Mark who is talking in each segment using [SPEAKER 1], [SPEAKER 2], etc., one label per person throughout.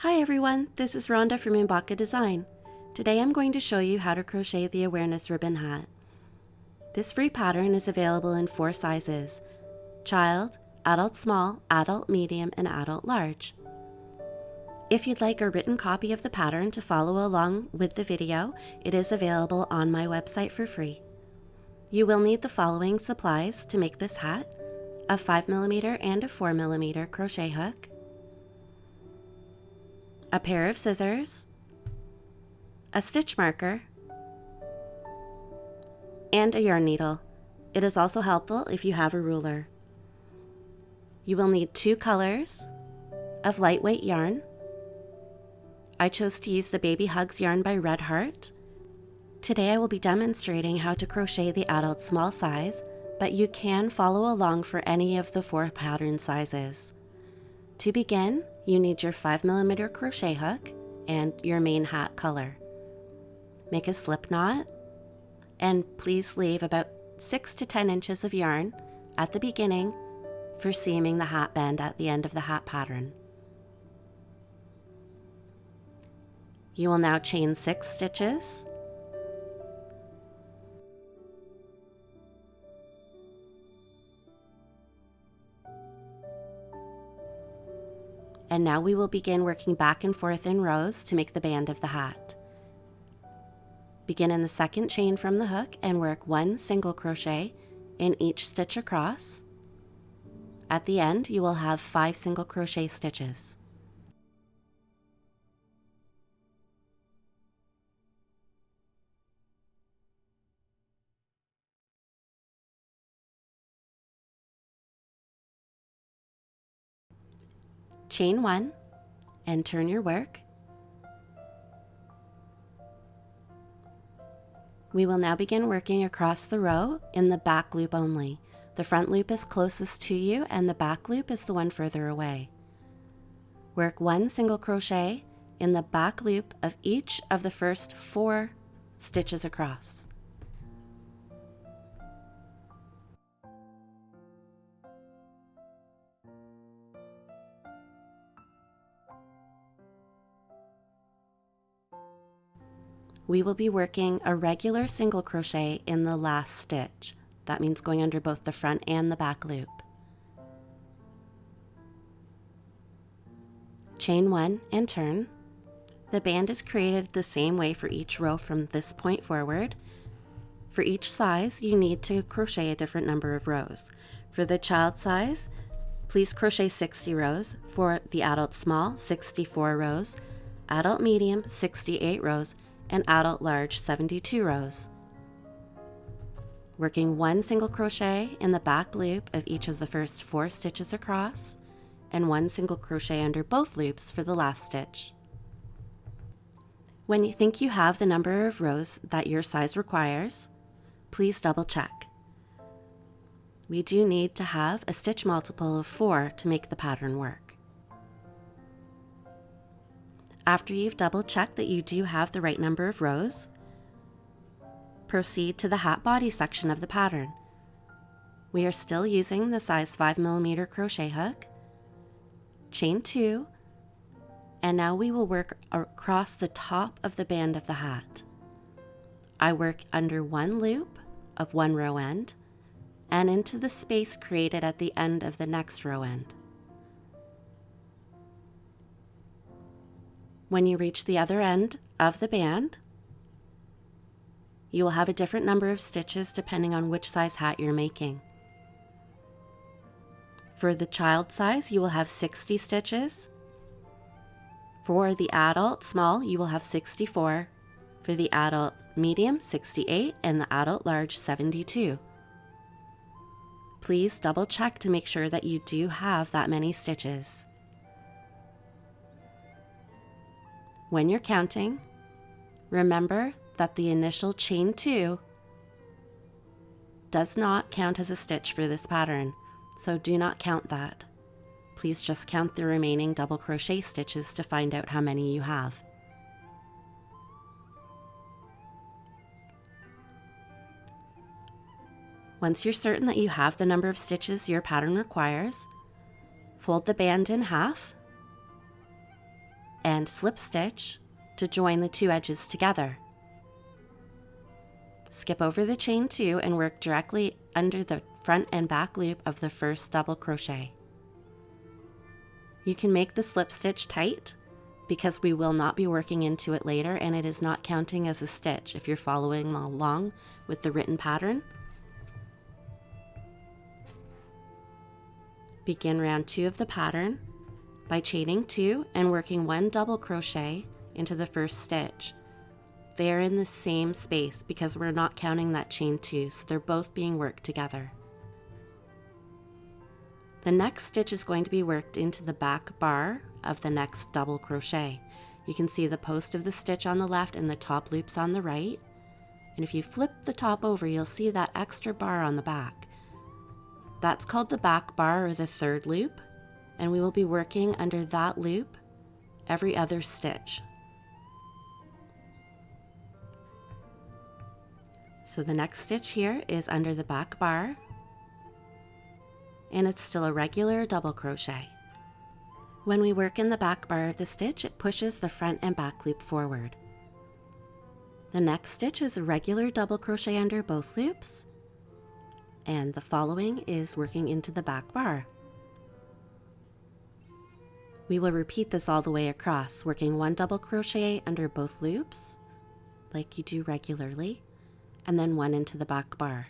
[SPEAKER 1] Hi everyone, this is Rhonda from Mbaka Design. Today I'm going to show you how to crochet the awareness ribbon hat. This free pattern is available in 4 sizes: child, adult small, adult medium, and adult large. If you'd like a written copy of the pattern to follow along with the video, it is available on my website for free. You will need the following supplies to make this hat: a 5mm and a 4mm crochet hook, a pair of scissors, a stitch marker, and a yarn needle. It is also helpful if you have a ruler. You will need 2 colors of lightweight yarn. I chose to use the Baby Hugs yarn by Red Heart. Today I will be demonstrating how to crochet the adult small size, but you can follow along for any of the 4 pattern sizes. To begin, you need your 5mm crochet hook and your main hat color. Make a slip knot, and please leave about 6 to 10 inches of yarn at the beginning for seaming the hat band at the end of the hat pattern. You will now chain 6 stitches. And now we will begin working back and forth in rows to make the band of the hat. Begin in the second chain from the hook and work 1 single crochet in each stitch across. At the end, you will have 5 single crochet stitches. Chain 1 and turn your work. We will now begin working across the row in the back loop only. The front loop is closest to you and the back loop is the one further away. Work 1 single crochet in the back loop of each of the first 4 stitches across. We will be working a regular single crochet in the last stitch. That means going under both the front and the back loop. Chain 1 and turn. The band is created the same way for each row from this point forward. For each size, you need to crochet a different number of rows. For the child size, please crochet 60 rows. For the adult small, 64 rows. Adult medium, 68 rows. And adult large, 72 rows. Working 1 single crochet in the back loop of each of the first 4 stitches across, and 1 single crochet under both loops for the last stitch. When you think you have the number of rows that your size requires, please double check. We do need to have a stitch multiple of 4 to make the pattern work. After you've double checked that you do have the right number of rows, proceed to the hat body section of the pattern. We are still using the size 5mm crochet hook. Chain 2, and now we will work across the top of the band of the hat. I work under 1 loop of 1 row end and into the space created at the end of the next row end. When you reach the other end of the band, you will have a different number of stitches depending on which size hat you're making. For the child size, you will have 60 stitches. For the adult small, you will have 64. For the adult medium, 68, and the adult large, 72. Please double check to make sure that you do have that many stitches. When you're counting, remember that the initial chain 2 does not count as a stitch for this pattern, so do not count that. Please just count the remaining double crochet stitches to find out how many you have. Once you're certain that you have the number of stitches your pattern requires, fold the band in half and slip stitch to join the two edges together. Skip over the chain 2 and work directly under the front and back loop of the first double crochet. You can make the slip stitch tight because we will not be working into it later, and it is not counting as a stitch if you're following along with the written pattern. Begin round 2 of the pattern by chaining 2 and working 1 double crochet into the first stitch. They are in the same space because we're not counting that chain 2, so they're both being worked together. The next stitch is going to be worked into the back bar of the next double crochet. You can see the post of the stitch on the left and the top loops on the right. And if you flip the top over, you'll see that extra bar on the back. That's called the back bar or the third loop, and we will be working under that loop every other stitch. So the next stitch here is under the back bar, and it's still a regular double crochet. When we work in the back bar of the stitch, it pushes the front and back loop forward. The next stitch is a regular double crochet under both loops, and the following is working into the back bar. We will repeat this all the way across, working 1 double crochet under both loops, like you do regularly, and then 1 into the back bar.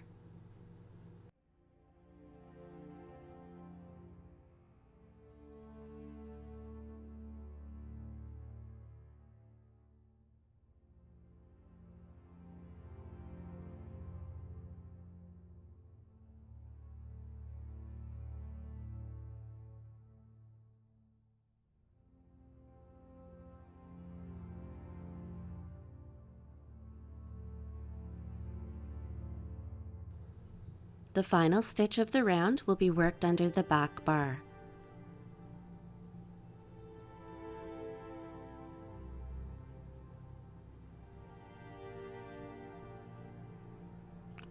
[SPEAKER 1] The final stitch of the round will be worked under the back bar.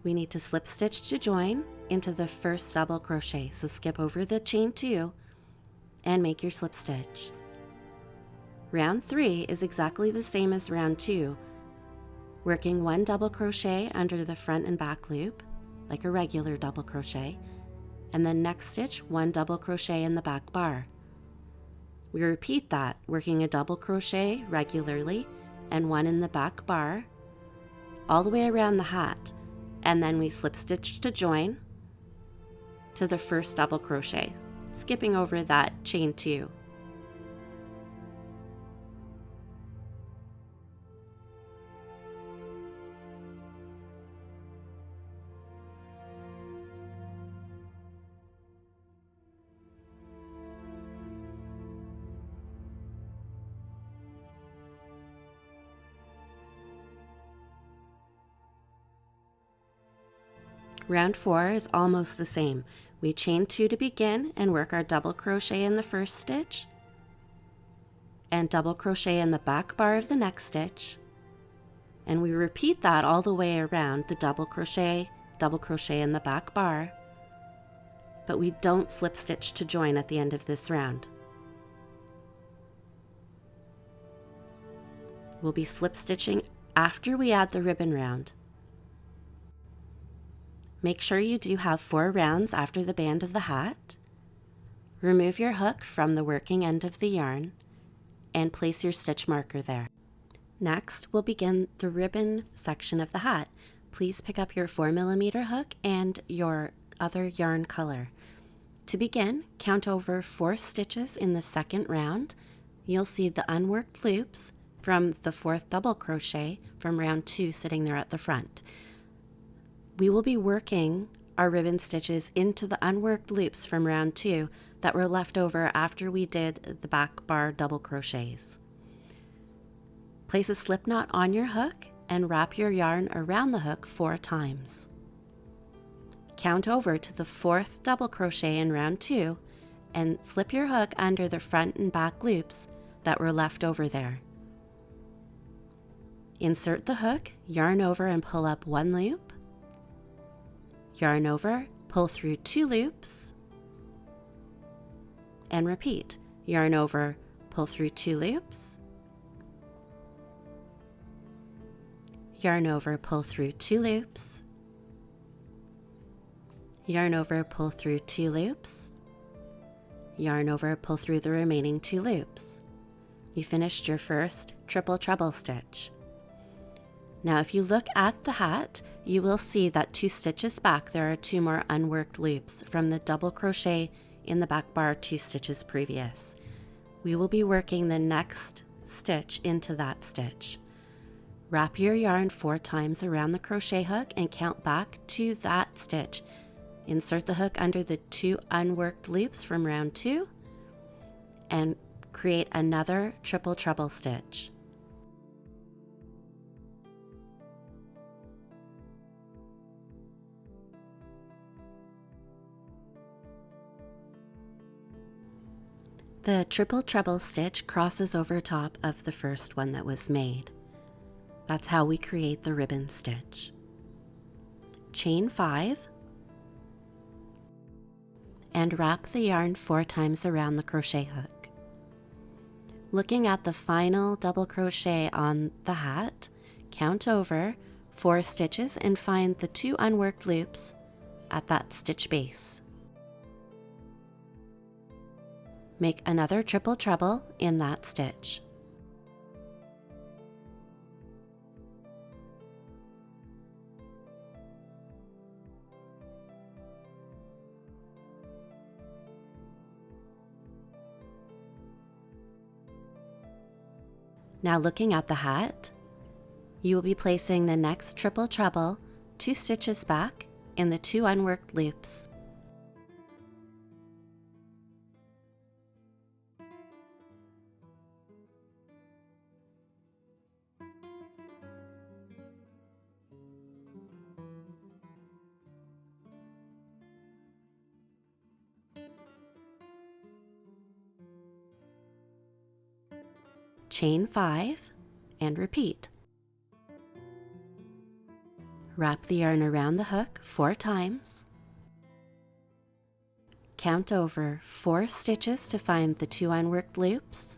[SPEAKER 1] We need to slip stitch to join into the first double crochet, so skip over the chain 2 and make your slip stitch. Round 3 is exactly the same as round 2, working 1 double crochet under the front and back loop, like a regular double crochet, and then next stitch 1 double crochet in the back bar. We repeat that, working a double crochet regularly and 1 in the back bar all the way around the hat, and then we slip stitch to join to the first double crochet, skipping over that chain 2. Round 4 is almost the same. We chain 2 to begin and work our double crochet in the first stitch and double crochet in the back bar of the next stitch, and we repeat that all the way around the double crochet in the back bar, but we don't slip stitch to join at the end of this round. We'll be slip stitching after we add the ribbon round. Make sure you do have 4 rounds after the band of the hat. Remove your hook from the working end of the yarn and place your stitch marker there. Next, we'll begin the ribbon section of the hat. Please pick up your 4mm hook and your other yarn color. To begin, count over 4 stitches in the second round. You'll see the unworked loops from the 4th double crochet from round 2 sitting there at the front. We will be working our ribbon stitches into the unworked loops from round 2 that were left over after we did the back bar double crochets. Place a slip knot on your hook and wrap your yarn around the hook 4 times. Count over to the 4th double crochet in round 2 and slip your hook under the front and back loops that were left over there. Insert the hook, yarn over and pull up 1 loop, yarn over, pull through 2 loops, and repeat. Yarn over, pull through 2 loops, yarn over, pull through 2 loops, yarn over, pull through 2 loops, yarn over, pull through the remaining 2 loops. You finished your first triple treble stitch. Now if you look at the hat, you will see that 2 stitches back there are 2 more unworked loops from the double crochet in the back bar 2 stitches previous. We will be working the next stitch into that stitch. Wrap your yarn 4 times around the crochet hook and count back to that stitch. Insert the hook under the 2 unworked loops from round 2 and create another triple treble stitch. The triple treble stitch crosses over top of the first one that was made. That's how we create the ribbon stitch. Chain 5 and wrap the yarn 4 times around the crochet hook. Looking at the final double crochet on the hat, count over 4 stitches and find the 2 unworked loops at that stitch base. Make another triple treble in that stitch. Now looking at the hat, you will be placing the next triple treble 2 stitches back in the 2 unworked loops. Chain 5 and repeat. Wrap the yarn around the hook 4 times. Count over 4 stitches to find the 2 unworked loops.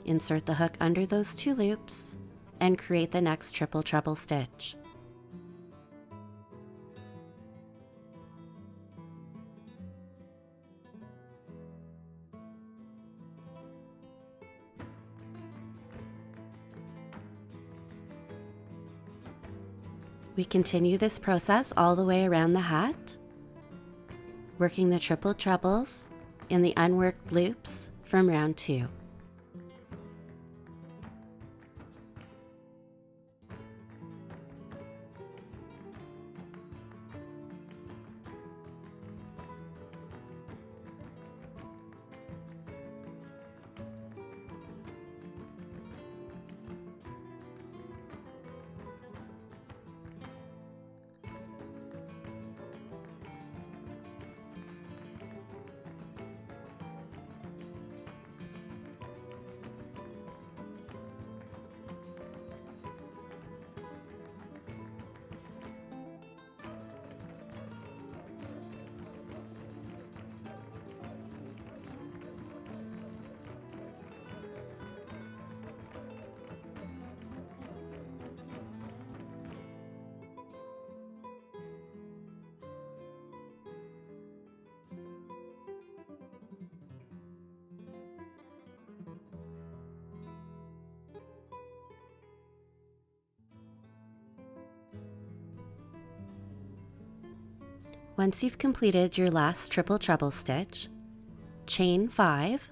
[SPEAKER 1] Insert the hook under those 2 loops and create the next triple treble stitch. We continue this process all the way around the hat, working the triple trebles in the unworked loops from round 2. Once you've completed your last triple treble stitch, chain 5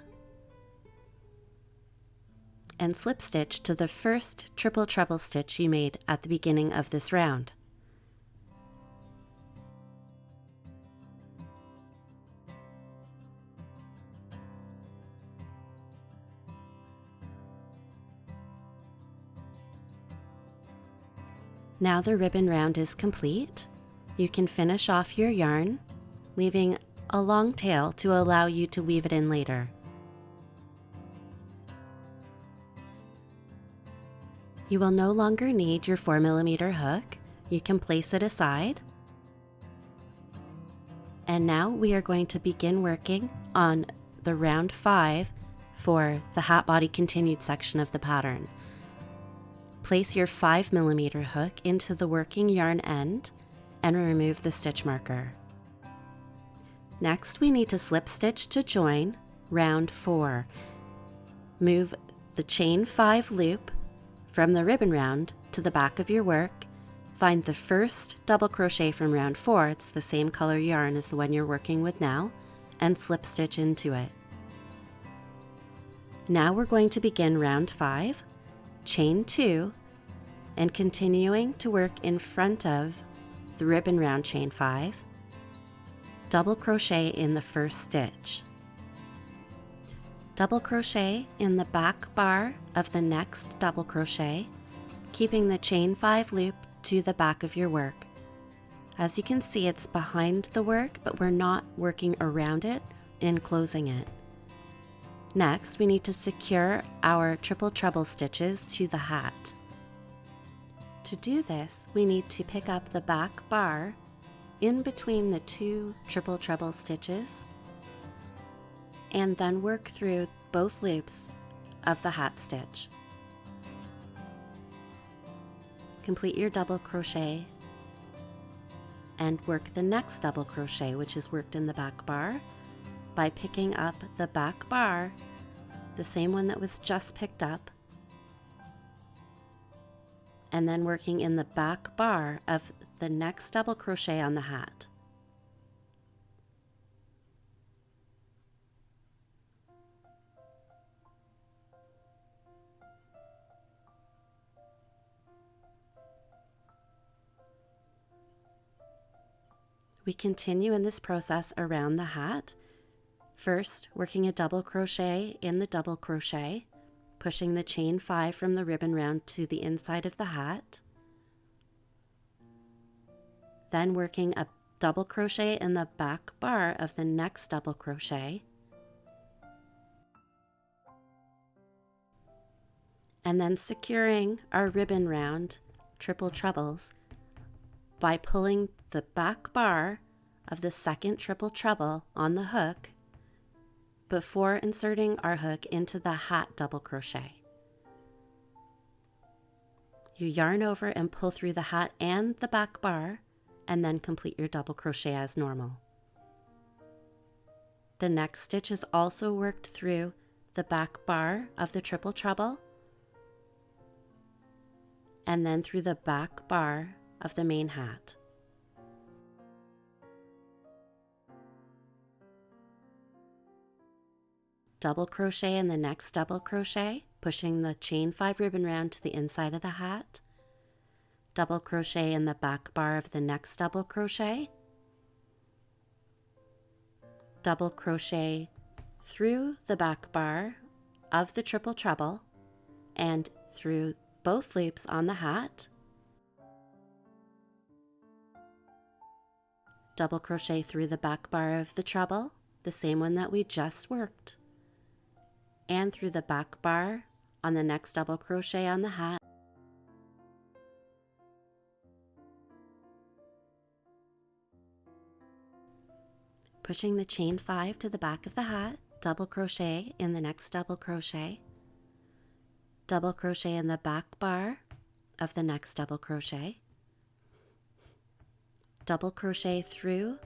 [SPEAKER 1] and slip stitch to the first triple treble stitch you made at the beginning of this round. Now the ribbon round is complete. You can finish off your yarn, leaving a long tail to allow you to weave it in later. You will no longer need your 4mm hook. You can place it aside. And now we are going to begin working on the round 5 for the hat body continued section of the pattern. Place your 5mm hook into the working yarn end and remove the stitch marker. Next, we need to slip stitch to join round 4. Move the chain 5 loop from the ribbon round to the back of your work. Find the first double crochet from round 4, it's the same color yarn as the one you're working with now, and slip stitch into it. Now we're going to begin round 5, chain 2, and continuing to work in front of the ribbon round chain 5, double crochet in the first stitch. Double crochet in the back bar of the next double crochet, keeping the chain 5 loop to the back of your work. As you can see, it's behind the work, but we're not working around it and closing it. Next, we need to secure our triple treble stitches to the hat. To do this, we need to pick up the back bar in between the 2 triple treble stitches and then work through both loops of the hat stitch. Complete your double crochet and work the next double crochet, which is worked in the back bar, by picking up the back bar, the same one that was just picked up, and then working in the back bar of the next double crochet on the hat. We continue in this process around the hat, first working a double crochet in the double crochet, pushing the chain 5 from the ribbon round to the inside of the hat, then working a double crochet in the back bar of the next double crochet, and then securing our ribbon round triple trebles by pulling the back bar of the second triple treble on the hook before inserting our hook into the hat double crochet. You yarn over and pull through the hat and the back bar, and then complete your double crochet as normal. The next stitch is also worked through the back bar of the triple treble and then through the back bar of the main hat. Double crochet in the next double crochet, pushing the chain 5 ribbon round to the inside of the hat, double crochet in the back bar of the next double crochet, double crochet through the back bar of the triple treble and through both loops on the hat, double crochet through the back bar of the treble, the same one that we just worked, and through the back bar on the next double crochet on the hat, pushing the chain 5 to the back of the hat, double crochet in the next double crochet, double crochet in the back bar of the next double crochet, double crochet through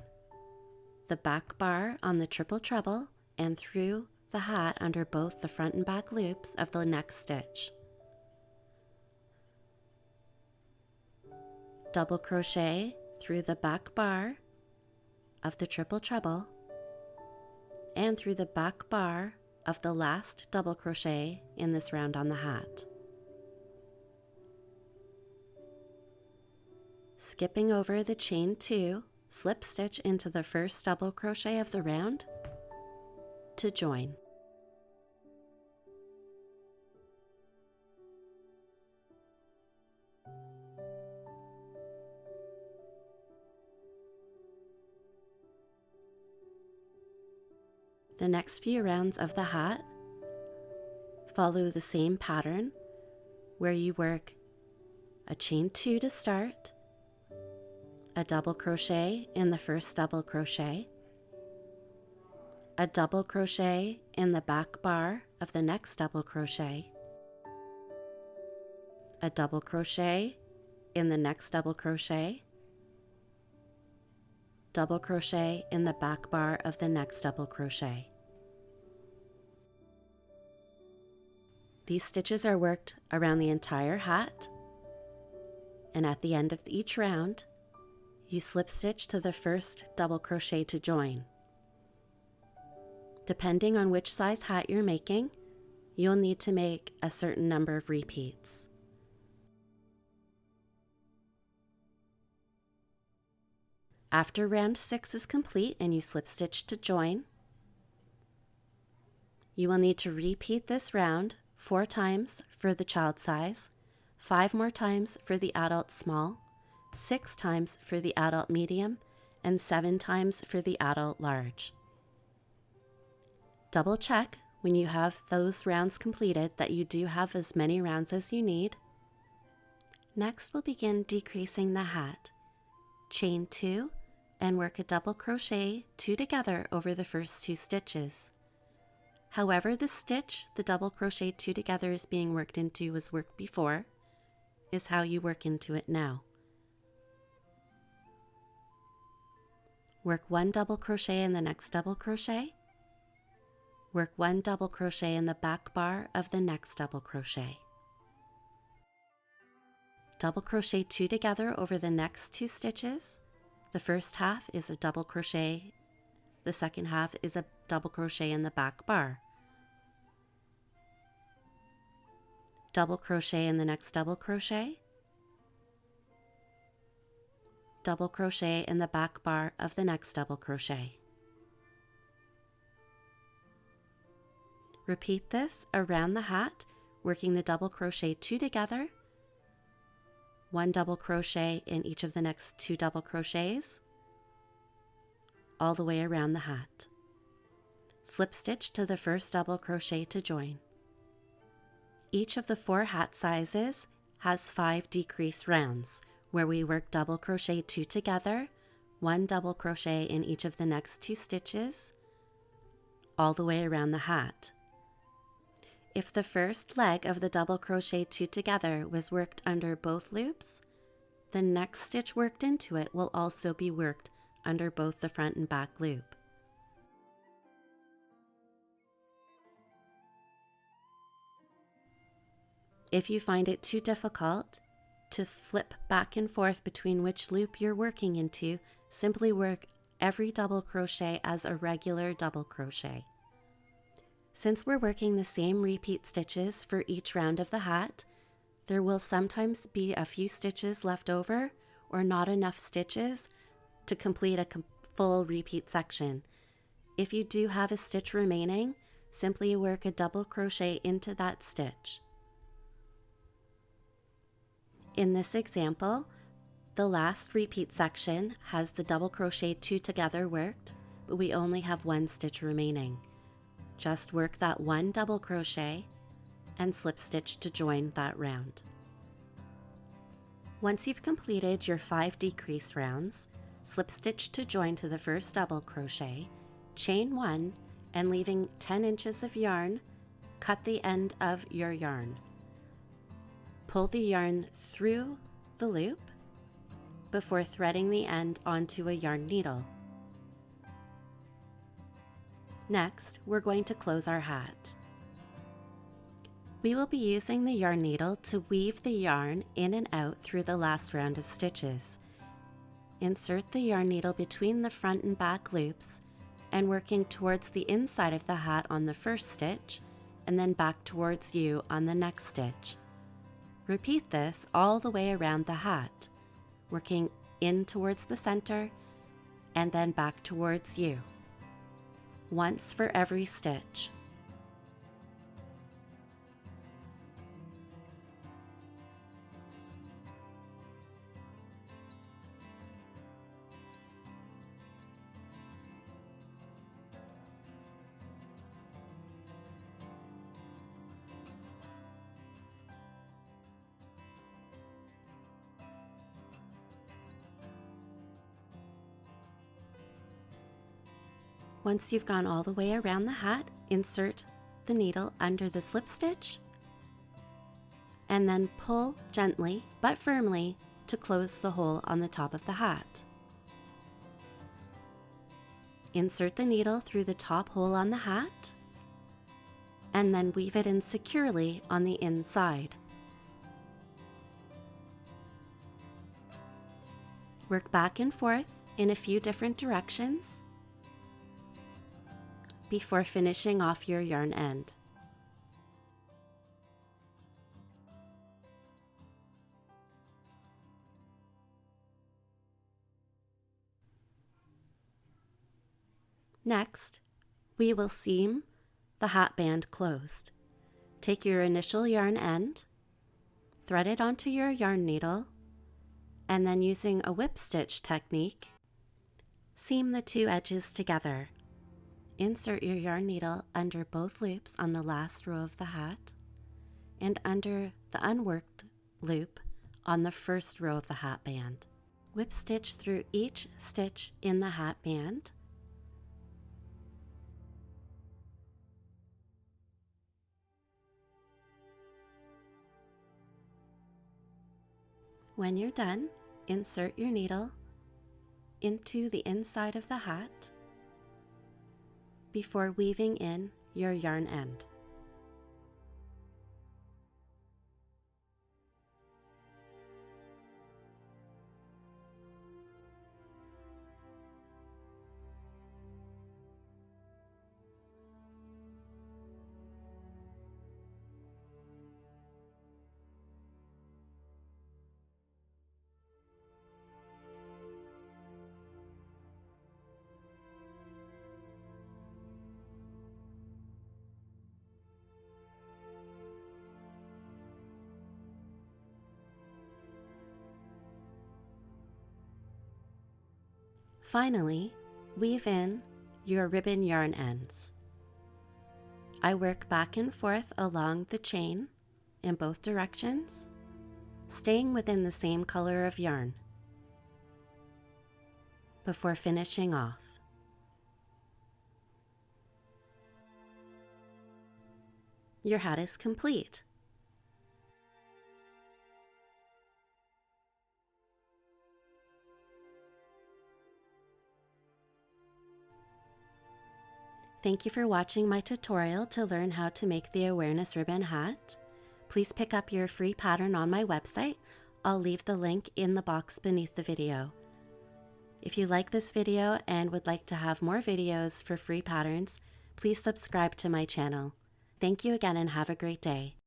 [SPEAKER 1] the back bar on the triple treble and through the hat under both the front and back loops of the next stitch. Double crochet through the back bar of the triple treble and through the back bar of the last double crochet in this round on the hat. Skipping over the chain 2, slip stitch into the first double crochet of the round to join. The next few rounds of the hat follow the same pattern where you work a chain 2 to start, a double crochet in the first double crochet, a double crochet in the back bar of the next double crochet, a double crochet in the next double crochet in the back bar of the next double crochet. These stitches are worked around the entire hat, and at the end of each round, you slip stitch to the first double crochet to join. Depending on which size hat you're making, you'll need to make a certain number of repeats. After round 6 is complete and you slip stitch to join, you will need to repeat this round 4 times for the child size, 5 more times for the adult small, 6 times for the adult medium, and 7 times for the adult large. Double check when you have those rounds completed that you do have as many rounds as you need. Next, we'll begin decreasing the hat. Chain 2 and work a double crochet 2 together over the first 2 stitches. However, the stitch the double crochet 2 together is being worked into was worked before is how you work into it now. Work 1 double crochet in the next double crochet. Work 1 double crochet in the back bar of the next double crochet. Double crochet 2 together over the next 2 stitches. The first half is a double crochet, the second half is a double crochet in the back bar. Double crochet in the next double crochet. Double crochet in the back bar of the next double crochet. Repeat this around the hat, working the double crochet 2 together, 1 double crochet in each of the next 2 double crochets, all the way around the hat. Slip stitch to the first double crochet to join. Each of the 4 hat sizes has 5 decrease rounds, where we work double crochet 2 together, 1 double crochet in each of the next 2 stitches, all the way around the hat. If the first leg of the double crochet 2 together was worked under both loops, the next stitch worked into it will also be worked under both the front and back loop. If you find it too difficult to flip back and forth between which loop you're working into, simply work every double crochet as a regular double crochet. Since we're working the same repeat stitches for each round of the hat, there will sometimes be a few stitches left over or not enough stitches to complete a full repeat section. If you do have a stitch remaining, simply work a double crochet into that stitch. In this example, the last repeat section has the double crochet 2 together worked, but we only have 1 stitch remaining. Just work that 1 double crochet and slip stitch to join that round. Once you've completed your 5 decrease rounds, slip stitch to join to the first double crochet, chain 1, and leaving 10 inches of yarn, cut the end of your yarn. Pull the yarn through the loop before threading the end onto a yarn needle. Next, we're going to close our hat. We will be using the yarn needle to weave the yarn in and out through the last round of stitches. Insert the yarn needle between the front and back loops and working towards the inside of the hat on the first stitch and then back towards you on the next stitch. Repeat this all the way around the hat, working in towards the center and then back towards you. Once for every stitch. Once you've gone all the way around the hat, insert the needle under the slip stitch and then pull gently but firmly to close the hole on the top of the hat. Insert the needle through the top hole on the hat, and then weave it in securely on the inside. Work back and forth in a few different directions before finishing off your yarn end. Next, we will seam the hat band closed. Take your initial yarn end, thread it onto your yarn needle, and then using a whip stitch technique, seam the two edges together. Insert your yarn needle under both loops on the last row of the hat and under the unworked loop on the first row of the hat band. Whip stitch through each stitch in the hat band. When you're done, insert your needle into the inside of the hat before weaving in your yarn end. Finally, weave in your ribbon yarn ends. I work back and forth along the chain in both directions, staying within the same color of yarn before finishing off. Your hat is complete. Thank you for watching my tutorial to learn how to make the awareness ribbon hat. Please pick up your free pattern on my website. I'll leave the link in the box beneath the video. If you like this video and would like to have more videos for free patterns, please subscribe to my channel. Thank you again and have a great day.